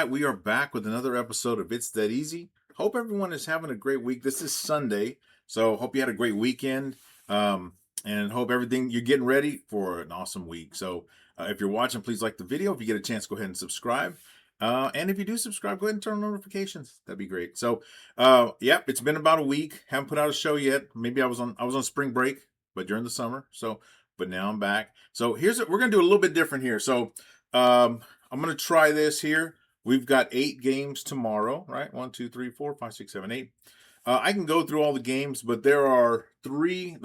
right, we are back with another episode of It's That Easy. Hope everyone is having a great week. This is Sunday, so hope you had a great weekend, and hope everything you're getting ready for an awesome week. So, if you're watching, please like the video. If you get a chance, go ahead and subscribe. And if you do subscribe, go ahead and turn on notifications. That'd be great. So, yep, it's been about a week. Haven't put out a show yet. Maybe I was on spring break, but during the summer. So, but now I'm back. So we're gonna do a little bit different here. So, I'm going to try this here. We've got 8 games tomorrow, right? 1, 2, 3, 4, 5, 6, 7, 8. I can go through all the games, but there are 3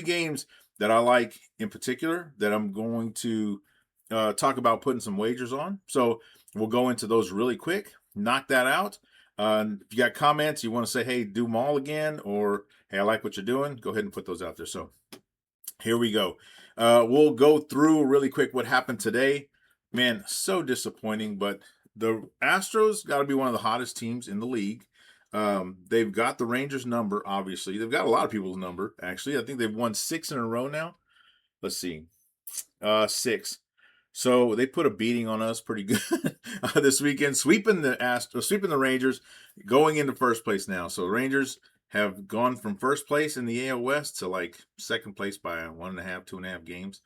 games that I like in particular that I'm going to talk about putting some wagers on. So we'll go into those really quick, knock that out. If you got comments, you want to say, hey, do them all again, or hey, I like what you're doing, go ahead and put those out there. So here we go. We'll go through really quick what happened today. Man, so disappointing, but the Astros got to be one of the hottest teams in the league. They've got the Rangers number, obviously. They've got a lot of people's number, actually. I think they've won 6 in a row now. Let's see. 6. So they put a beating on us pretty good this weekend, sweeping the Rangers, going into first place now. So Rangers have gone from first place in the AL West to like second place by 1.5, 2.5 games.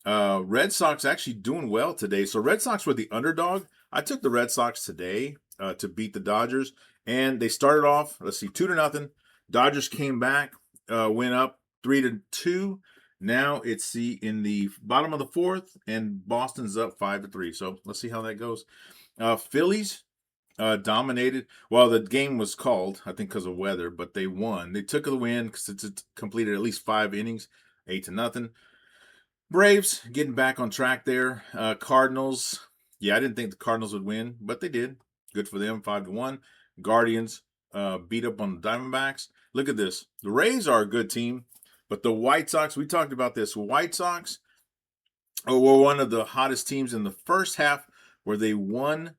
Red Sox actually doing well today. So Red Sox were the underdog. I took the Red Sox today to beat the Dodgers, and they started off, 2-0. Dodgers came back, went up 3-2. Now it's in the bottom of the 4th, and Boston's up 5-3. So let's see how that goes. Phillies dominated. Well, the game was called, I think, because of weather, but they won. They took the win because it completed at least 5 innings, 8-0. Braves getting back on track there. Cardinals, I didn't think the Cardinals would win, but they did. Good for them, 5-1. Guardians beat up on the Diamondbacks. Look at this. The Rays are a good team, but the White Sox, we talked about this. White Sox were one of the hottest teams in the first half where they won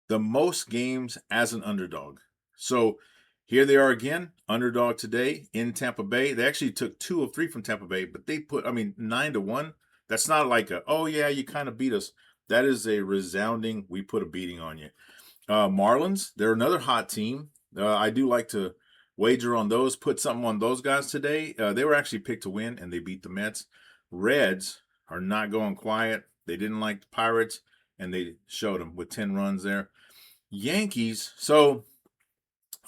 the most games as an underdog. So here they are again, underdog today in Tampa Bay. They actually took 2 of 3 from Tampa Bay, but they put, 9-1. That's not like you kind of beat us. That is a resounding, we put a beating on you. Marlins, they're another hot team. I do like to wager on those, put something on those guys today. They were actually picked to win, and they beat the Mets. Reds are not going quiet. They didn't like the Pirates, and they showed them with 10 runs there. Yankees,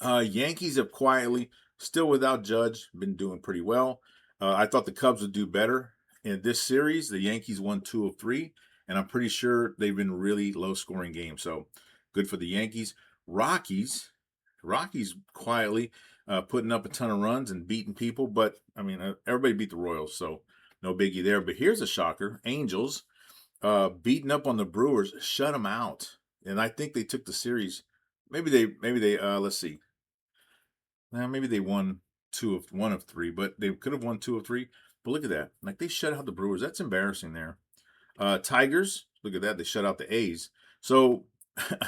Yankees have quietly, still without Judge, been doing pretty well. I thought the Cubs would do better in this series. The Yankees won 2 of 3, and I'm pretty sure they've been really low-scoring games. So good for the Yankees. Rockies quietly putting up a ton of runs and beating people, but everybody beat the Royals, so no biggie there. But here's a shocker: Angels beating up on the Brewers, shut them out, and I think they took the series. Maybe they let's see. Maybe they won 1 of 3, but they could have won 2 of 3. But look at that. Like, they shut out the Brewers. That's embarrassing there. Tigers, look at that. They shut out the A's. So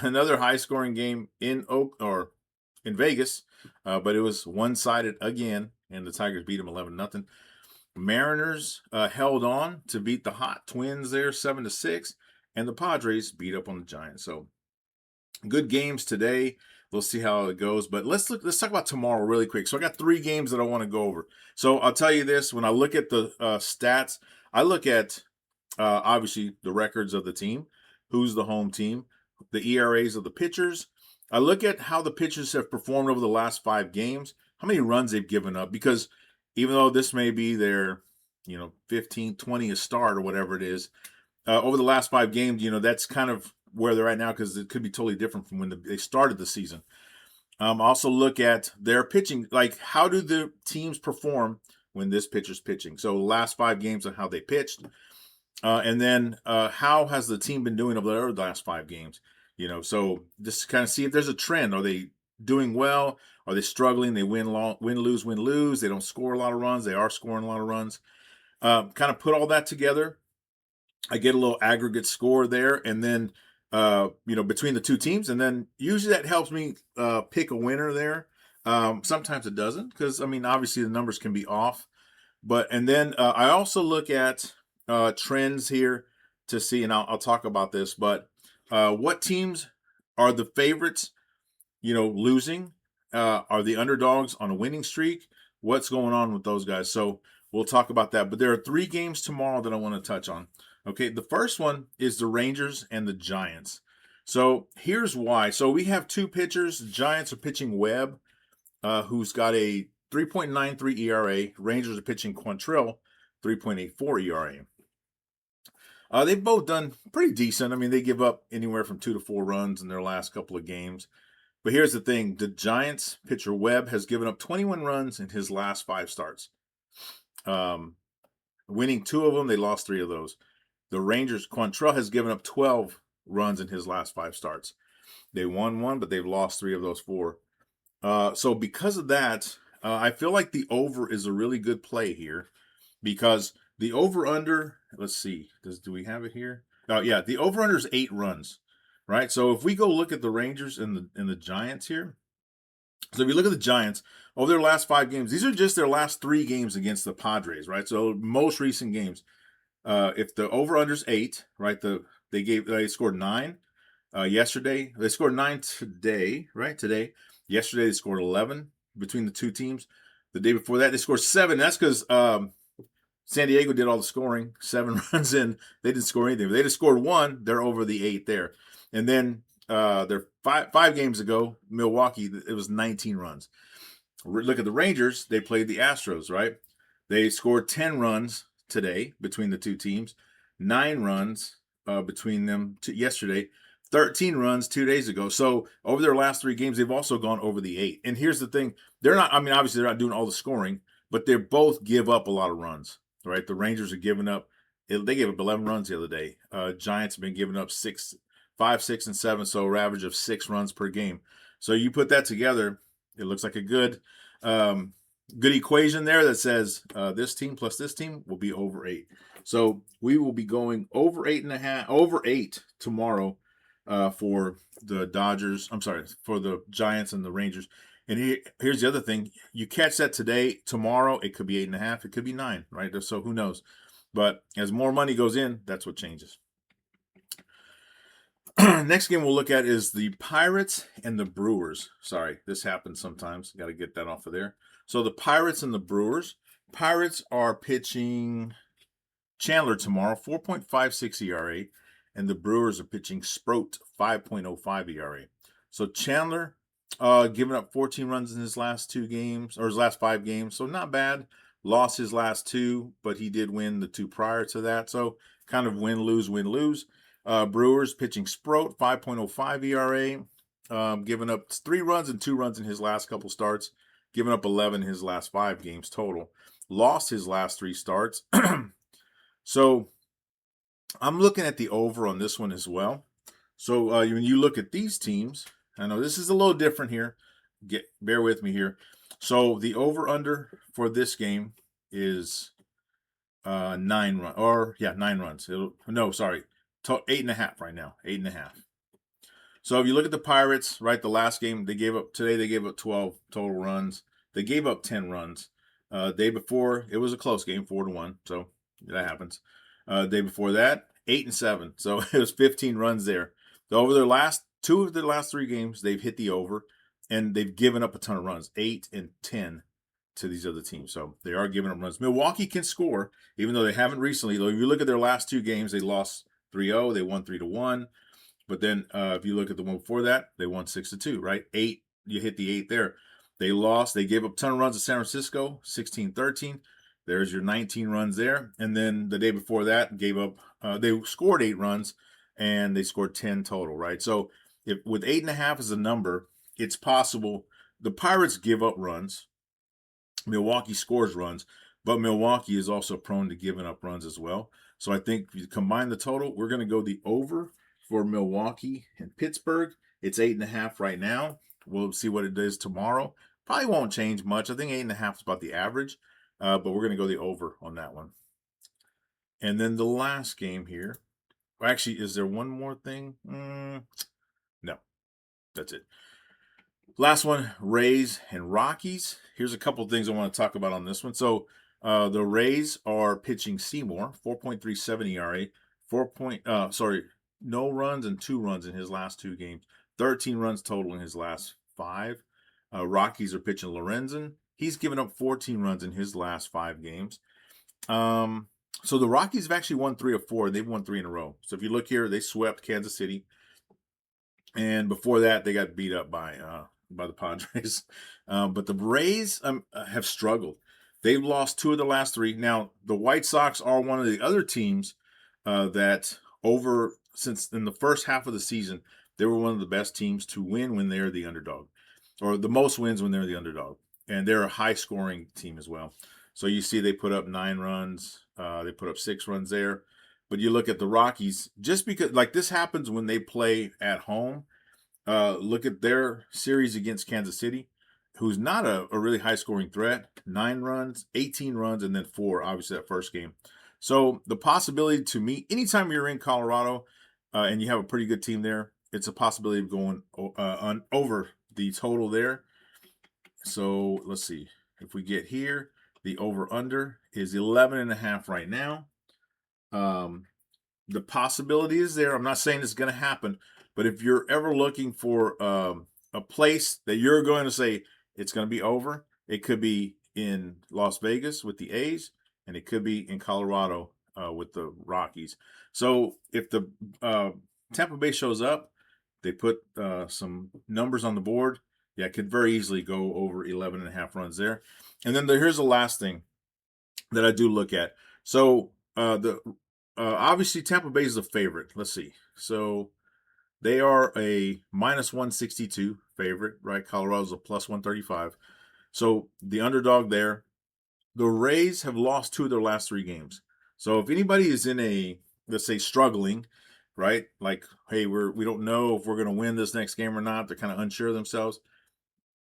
another high-scoring game in Vegas, but it was one-sided again, and the Tigers beat them 11-0. Mariners held on to beat the hot Twins there 7-6, and the Padres beat up on the Giants. So good games today. We'll see how it goes, but let's talk about tomorrow really quick. So I got 3 games that I want to go over. So I'll tell you this: when I look at the stats, I look at obviously the records of the team, who's the home team, the ERAs of the pitchers. I look at how the pitchers have performed over the last 5 games, how many runs they've given up. Because even though this may be their 15, 20 a start or whatever it is, over the last 5 games, that's kind of where they're at now, because it could be totally different from when they started the season. Also look at their pitching, like how do the teams perform when this pitcher's pitching. So the last 5 games on how they pitched, and then how has the team been doing over their last 5 games. So just kind of see if there's a trend. Are they doing well? Are they struggling? They win, lose. They don't score a lot of runs. They are scoring a lot of runs. Kind of put all that together. I get a little aggregate score there, and then between the 2 teams, and then usually that helps me pick a winner there. Sometimes it doesn't, because obviously the numbers can be off. And then I also look at trends here to see, and I'll talk about this, but what teams Are the favorites, losing? Are the underdogs on a winning streak? What's going on with those guys? So we'll talk about that. But there are 3 games tomorrow that I want to touch on. Okay, the first one is the Rangers and the Giants. So here's why. So we have 2 pitchers. The Giants are pitching Webb, who's got a 3.93 ERA. Rangers are pitching Quantrill, 3.84 ERA. They've both done pretty decent. I mean, they give up anywhere from 2 to 4 runs in their last couple of games. But here's the thing. The Giants pitcher Webb has given up 21 runs in his last 5 starts. Winning 2 of them, they lost 3 of those. The Rangers, Quantrill has given up 12 runs in his last 5 starts. They won 1, but they've lost 3 of those 4. So because of that, I feel like the over is a really good play here, because the over-under, let's see, do we have it here? Oh, yeah, the over-under is 8 runs, right? So if we go look at the Rangers and the Giants here, so if you look at the Giants, over their last 5 games, these are just their last 3 games against the Padres, right? So most recent games. If the over-under is 8, right, they scored 9 yesterday. They scored 9 today, right? Today. Yesterday, they scored 11 between the 2 teams. The day before that, they scored 7. That's because San Diego did all the scoring, 7 runs in. They didn't score anything. If they just scored 1, they're over the 8 there. And then they're 5 games ago, Milwaukee, it was 19 runs. Look at the Rangers. They played the Astros, right? They scored 10 runs today between the 2 teams, 9 runs between them yesterday, 13 runs 2 days ago. So over their last 3 games, they've also gone over the 8. And here's the thing. Obviously they're not doing all the scoring, but they both give up a lot of runs, right? The Rangers are giving up, they gave up 11 runs the other day. Giants have been giving up 5, 6, and 7, so an average of 6 runs per game. So you put that together, it looks like a good equation there that says this team plus this team will be over 8. So we will be going over 8.5, over 8 tomorrow for the Dodgers. I'm sorry, for the Giants and the Rangers. And here's the other thing: you catch that today, tomorrow it could be 8.5, it could be 9, right? So who knows? But as more money goes in, that's what changes. Next game we'll look at is the Pirates and the Brewers. Sorry, this happens sometimes. Got to get that off of there. So the Pirates and the Brewers. Pirates are pitching Chandler tomorrow, 4.56 ERA, and the Brewers are pitching Sproat, 5.05 ERA. So Chandler giving up 14 runs in his last 2 games, or his last 5 games, so not bad. Lost his last 2, but he did win the 2 prior to that. So kind of win-lose, win-lose. Brewers pitching Sproat, 5.05 ERA, giving up 3 runs and 2 runs in his last couple starts, giving up 11 in his last 5 games total. Lost his last 3 starts. So I'm looking at the over on this one as well. So when you look at these teams, I know this is a little different here. Bear with me here. So the over-under for this game is 9 runs. 9 runs. 8.5 right now. 8.5. So if you look at the Pirates, right, the last game they gave up 12 total runs. They gave up 10 runs. Day before, it was a close game, 4-1. So that happens. Day before that, 8-7. So it was 15 runs there. So over their last 2 of their last 3 games, they've hit the over, and they've given up a ton of runs, 8 and 10 to these other teams. So they are giving up runs. Milwaukee can score, even though they haven't recently. Though if you look at their last 2 games, they lost 3-0. They won 3-1. But then if you look at the one before that, they won 6-2, right? 8, you hit the 8 there. They lost. They gave up a ton of runs to San Francisco, 16-13. There's your 19 runs there. And then the day before that, they scored 8 runs, and they scored 10 total, right? So with 8.5 as a number, it's possible. The Pirates give up runs. Milwaukee scores runs, but Milwaukee is also prone to giving up runs as well. So I think if you combine the total, we're going to go the over for Milwaukee and Pittsburgh. It's 8.5 right now. We'll see what it is tomorrow. Probably won't change much. I think 8.5 is about the average, but we're going to go the over on that one. And then the last game here. Actually, is there one more thing? No, that's it. Last one, Rays and Rockies. Here's a couple of things I want to talk about on this one. So the Rays are pitching Seymour, 4.37 ERA, no runs and 2 runs in his last 2 games, 13 runs total in his last 5. Rockies are pitching Lorenzen. He's given up 14 runs in his last 5 games. So the Rockies have actually won 3 of 4. They've won 3 in a row. So if you look here, they swept Kansas City. And before that, they got beat up by the Padres. But the Rays have struggled. They've lost 2 of the last 3. Now, the White Sox are one of the other teams that since in the first half of the season, they were one of the best teams to win when they're the underdog, or the most wins when they're the underdog. And they're a high-scoring team as well. So you see they put up 9 runs. They put up 6 runs there. But you look at the Rockies, just because, like, this happens when they play at home. Look at their series against Kansas City, who's not a really high-scoring threat. 9 runs, 18 runs, and then 4, obviously, that first game. So the possibility to meet, anytime you're in Colorado and you have a pretty good team there, it's a possibility of going over the total there. So let's see. If we get here, the over-under is 11.5 right now. The possibility is there. I'm not saying it's going to happen, but if you're ever looking for a place that you're going to say it's going to be over, it could be in Las Vegas with the A's, and it could be in Colorado with the Rockies. So if the Tampa Bay shows up, they put some numbers on the board. Yeah, it could very easily go over 11.5 runs there. And then here's the last thing that I do look at. So obviously Tampa Bay is the favorite. Let's see. So they are a minus 162 favorite, right? Colorado's a plus 135. So the underdog there. The Rays have lost 2 of their last 3 games. So if anybody is in a, let's say, struggling, right? Like, hey, we don't know if we're going to win this next game or not. They're kind of unsure of themselves.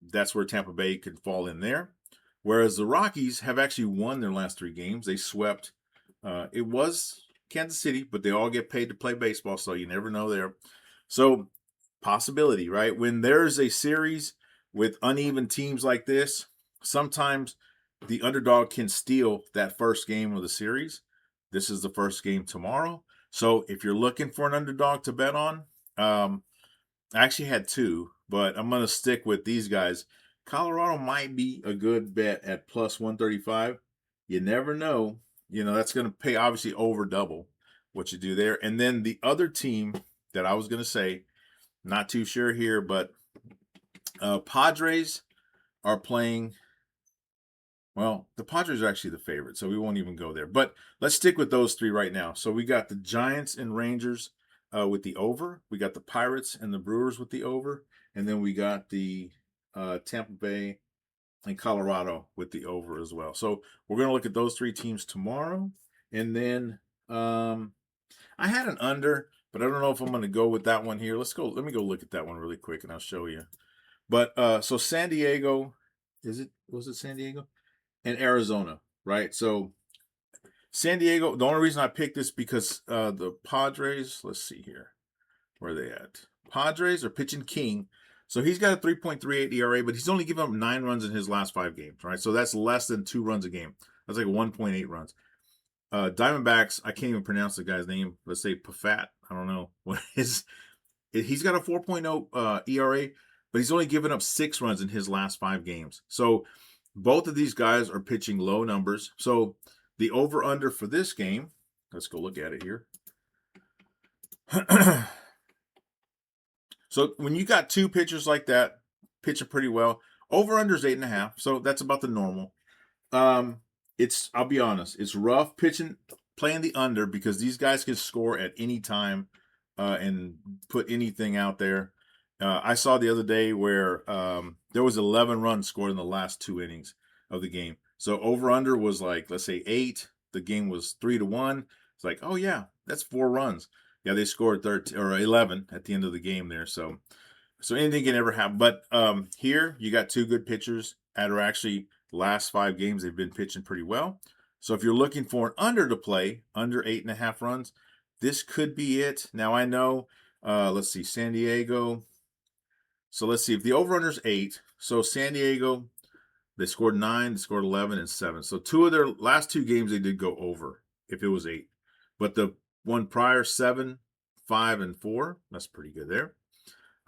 That's where Tampa Bay could fall in there. Whereas the Rockies have actually won their last 3 games. They swept. It was Kansas City, but they all get paid to play baseball, so you never know there. So possibility, right? When there's a series with uneven teams like this, sometimes the underdog can steal that first game of the series. This is the first game tomorrow. So if you're looking for an underdog to bet on, I actually had 2, but I'm going to stick with these guys. Colorado might be a good bet at plus 135. You never know. You know, that's going to pay obviously over double what you do there. And then the other team that I was going to say, not too sure here, but Padres are playing. Well, the Padres are actually the favorite, so we won't even go there. But let's stick with those 3 right now. So we got the Giants and Rangers with the over. We got the Pirates and the Brewers with the over. And then we got the Tampa Bay and Colorado with the over as well. So we're going to look at those 3 teams tomorrow. And then I had an under, but I don't know if I'm going to go with that one here. Let me go look at that one really quick, and I'll show you. But so San Diego, was it San Diego? And Arizona, right? So San Diego, the only reason I picked this because the Padres, let's see here. Where are they at? Padres are pitching King. So he's got a 3.38 ERA, but he's only given up 9 runs in his last 5 games, right? So that's less than 2 runs a game. That's like 1.8 runs. Diamondbacks, I can't even pronounce the guy's name. Let's say Pafat. I don't know what his. He's got a 4.0 ERA, but he's only given up 6 runs in his last 5 games. So both of these guys are pitching low numbers. So the over-under for this game, let's go look at it here. So when you got 2 pitchers like that pitching pretty well, over-under is 8.5. So that's about the normal. I'll be honest, it's rough playing the under because these guys can score at any time and put anything out there. I saw the other day where there was 11 runs scored in the last 2 innings of the game. So over-under was like, let's say 8. The game was 3-1. It's like, oh yeah, that's 4 runs. Yeah, they scored 13 or 11 at the end of the game there. So anything can ever happen. But here you got 2 good pitchers that are actually last 5 games they've been pitching pretty well. So if you're looking for an under to play, under 8.5 runs, this could be it. Now I know, let's see, San Diego. So let's see if the over-under is 8. So San Diego, they scored 9, they scored 11, and 7. So 2 of their last 2 games they did go over if it was 8. But the one prior, 7, 5, and 4, that's pretty good there.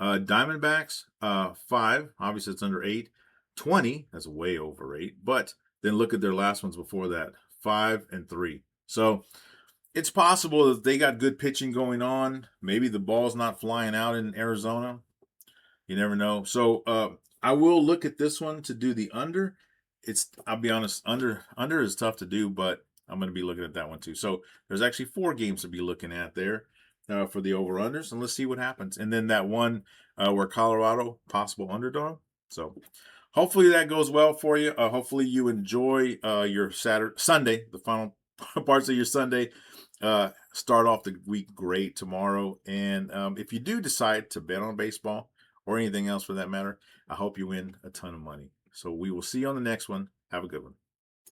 Diamondbacks, 5. Obviously, it's under 8. 20, that's way over 8. But then look at their last ones before that, 5 and 3. So it's possible that they got good pitching going on. Maybe the ball's not flying out in Arizona. You never know. So I will look at this one to do the under. I'll be honest, under is tough to do, but I'm going to be looking at that one too. So there's actually 4 games to be looking at there for the over-unders, and let's see what happens. And then that one where Colorado, possible underdog. So hopefully that goes well for you. Hopefully you enjoy your Sunday, the final parts of your Sunday. Start off the week great tomorrow. And if you do decide to bet on baseball or anything else for that matter, I hope you win a ton of money. So we will see you on the next one. Have a good one.